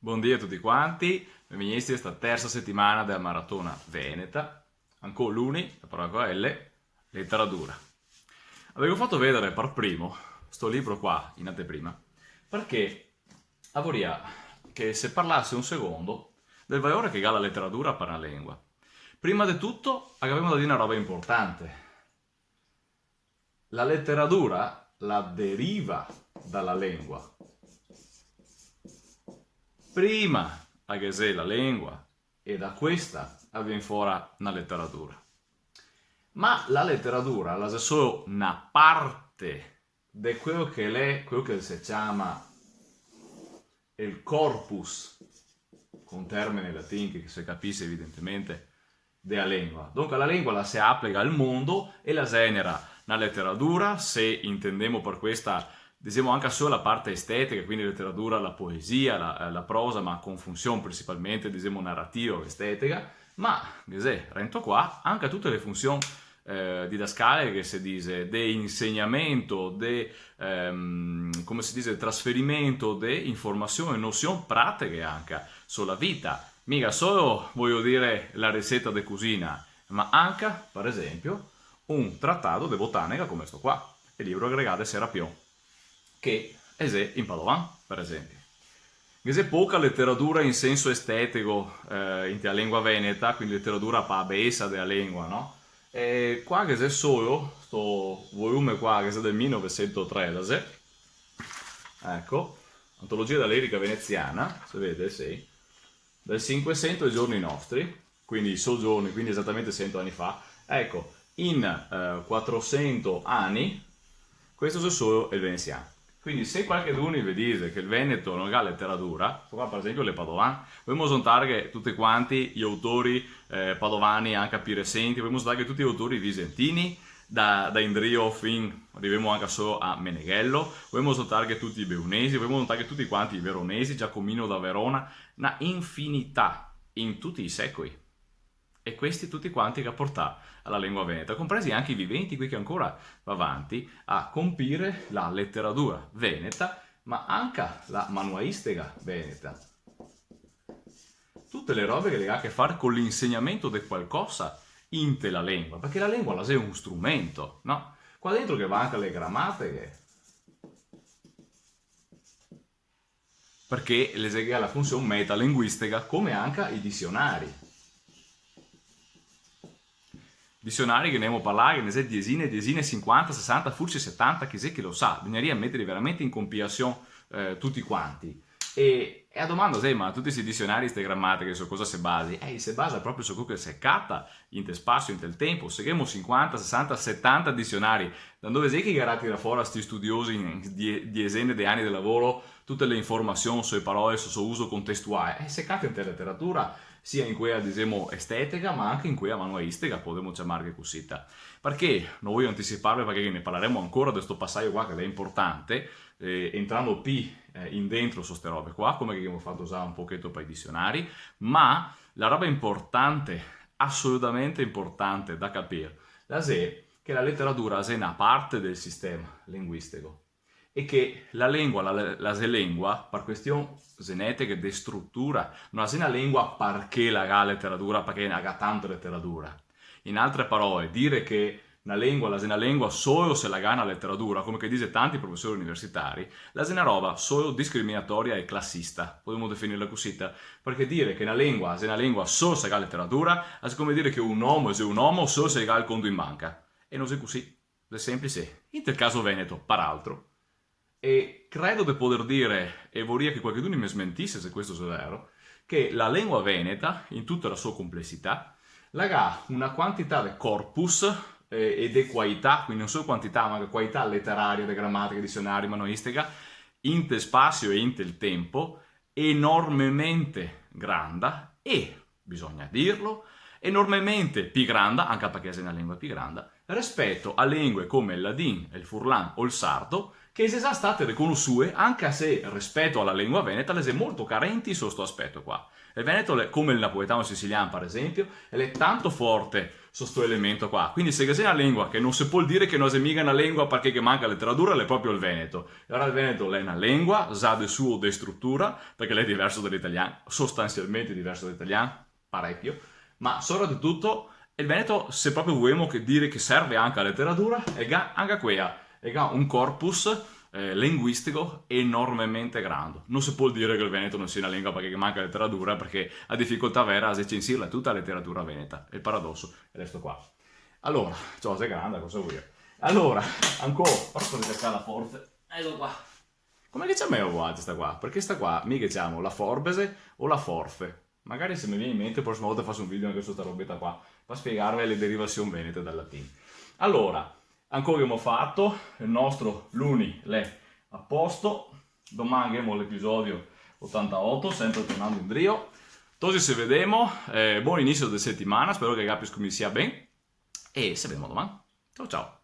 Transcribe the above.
Buongiorno a tutti quanti, benvenuti a questa terza settimana della maratona veneta. Ancora l'uni, la parola con la L, letteratura. Avevo fatto vedere per primo sto libro qua in anteprima perché vorrei che se parlasse un secondo del valore che ha la letteratura per una lingua. Prima di tutto abbiamo da dire una roba importante. La letteratura la deriva dalla lingua. Prima che sia la lingua e da questa viene fuori una letteratura. Ma la letteratura è solo una parte di quello che è, quello che si chiama il corpus, con termine latino che si capisce evidentemente, della lingua. Dunque la lingua la si applica al mondo e la genera una letteratura, se intendiamo per questa diciamo anche solo la parte estetica, quindi letteratura, la poesia, la prosa, ma con funzione principalmente, diciamo, narrativa o estetica, ma, rento qua, anche tutte le funzioni didascaliche che si dice, di insegnamento, di, come si dice, trasferimento di informazioni e nozioni pratiche anche sulla vita. Mica solo, voglio dire, la ricetta di cucina, ma anche, per esempio, un trattato di botanica come questo qua, il libro aggregato Serapion, che è in Padovan, per esempio. C'è poca letteratura in senso estetico in la lingua veneta, quindi letteratura pa besa della lingua, no? E qua che c'è solo, sto volume qua che è del 1913, ecco, Antologia della lirica veneziana, si vede, sì, del 500 ai giorni nostri, quindi soggiorni, quindi esattamente 100 anni fa, ecco, in 400 anni, questo è solo il veneziano. Quindi se qualcuno vi dice che il Veneto non ha letteratura, qua per esempio le Padovane, dobbiamo notare che tutti quanti gli autori padovani, anche più recenti, dobbiamo notare che tutti gli autori visentini, da Indrio fin arriviamo anche solo a Meneghello, dobbiamo notare che tutti i beunesi, dobbiamo notare che tutti quanti i veronesi, Giacomino da Verona, una infinità in tutti i secoli. E questi tutti quanti che ha portato alla lingua veneta, compresi anche i viventi qui che ancora va avanti a compire la letteratura veneta, ma anche la manualistica veneta. Tutte le robe che ha a che fare con l'insegnamento di qualcosa in te la lingua, perché la lingua la è un strumento, no? Qua dentro che va anche le grammatiche, perché le esegue la funzione metalinguistica come anche i dizionari. Dizionari che ne abbiamo parlato, che ne sono diesine, 50, 60, forse 70, chi che lo sa, bisognerebbe mettere veramente in compilazione tutti quanti. E a domanda, ma tutti questi dizionari, queste grammatiche, su cosa si basi? Si basa proprio su quello che si è catta in te spazio, in te tempo. Se abbiamo 50, 60, 70 dizionari, da dove sei che garati da fuori a questi studiosi di esene di anni di lavoro, tutte le informazioni sulle parole, sul suo uso contestuale? Si è catta in te letteratura, sia in quella, diciamo, estetica, ma anche in quella manualistica, potremmo chiamare così. Perché non voglio anticiparvi, perché ne parleremo ancora di questo passaggio qua che è importante, entrando più in dentro su queste robe qua, come che abbiamo fatto usare un pochetto per i dizionari, ma la roba importante, assolutamente importante da capire, è che la letteratura è una parte del sistema linguistico e che la lingua, la lingua, per questioni genetiche di struttura, non è una lingua perché la ha letteratura, perché ne ha tanta letteratura. In altre parole, dire che una lingua, è una lingua solo se la ha una letteratura, come che dice tanti professori universitari, è una roba solo discriminatoria e classista, potremmo definirla così, perché dire che una lingua è una lingua solo se ha letteratura, è come dire che un uomo è un uomo solo se ha il conto in banca. E non è così, è semplice. In quel caso Veneto, peraltro. E credo di poter dire, e vorrei che qualcuno mi smentisse se questo è vero, che la lingua veneta, in tutta la sua complessità, ha una quantità di corpus e di qualità, quindi non solo quantità, ma anche qualità letteraria, di grammatica, dizionari, manualistica, in te spazio e in te il tempo, enormemente grande e, bisogna dirlo, enormemente più grande, anche perché è una lingua più grande, rispetto a lingue come il ladin, il furlan o il sardo, che sono state riconosciute, anche se rispetto alla lingua veneta, le sono molto carenti su questo aspetto qua. Il veneto, come il napoletano siciliano per esempio, è tanto forte su questo elemento qua. Quindi se c'è una lingua che non si può dire che non è mica una lingua perché manca letteratura, è proprio il veneto. E ora il veneto è una lingua, sa di suo di struttura, perché è diverso dall'italiano, sostanzialmente diverso dall'italiano, parecchio, ma soprattutto il veneto, se proprio vogliamo dire che serve anche alla letteratura, è anche quella, è un corpus linguistico enormemente grande. Non si può dire che il veneto non sia una lingua perché manca letteratura, perché ha difficoltà vera a censirla tutta la letteratura veneta. Il paradosso è questo qua. Allora, ciò è grande, cosa vuoi dire? Allora, ancora, porto di cercare la forte. Ecco qua. Come che chiamiamo questa qua? Perché sta qua, mica chiamiamo la forbese o la forfe. Magari se mi viene in mente, la prossima volta faccio un video anche su questa robetta qua, per spiegarvi le derivazioni venete dal latino. Allora, ancora abbiamo fatto il nostro luni l'è a posto. Domani abbiamo l'episodio 88, sempre tornando in brio. Così ci vediamo, buon inizio di settimana, spero che capisco mi sia bene e ci vediamo domani. Ciao ciao!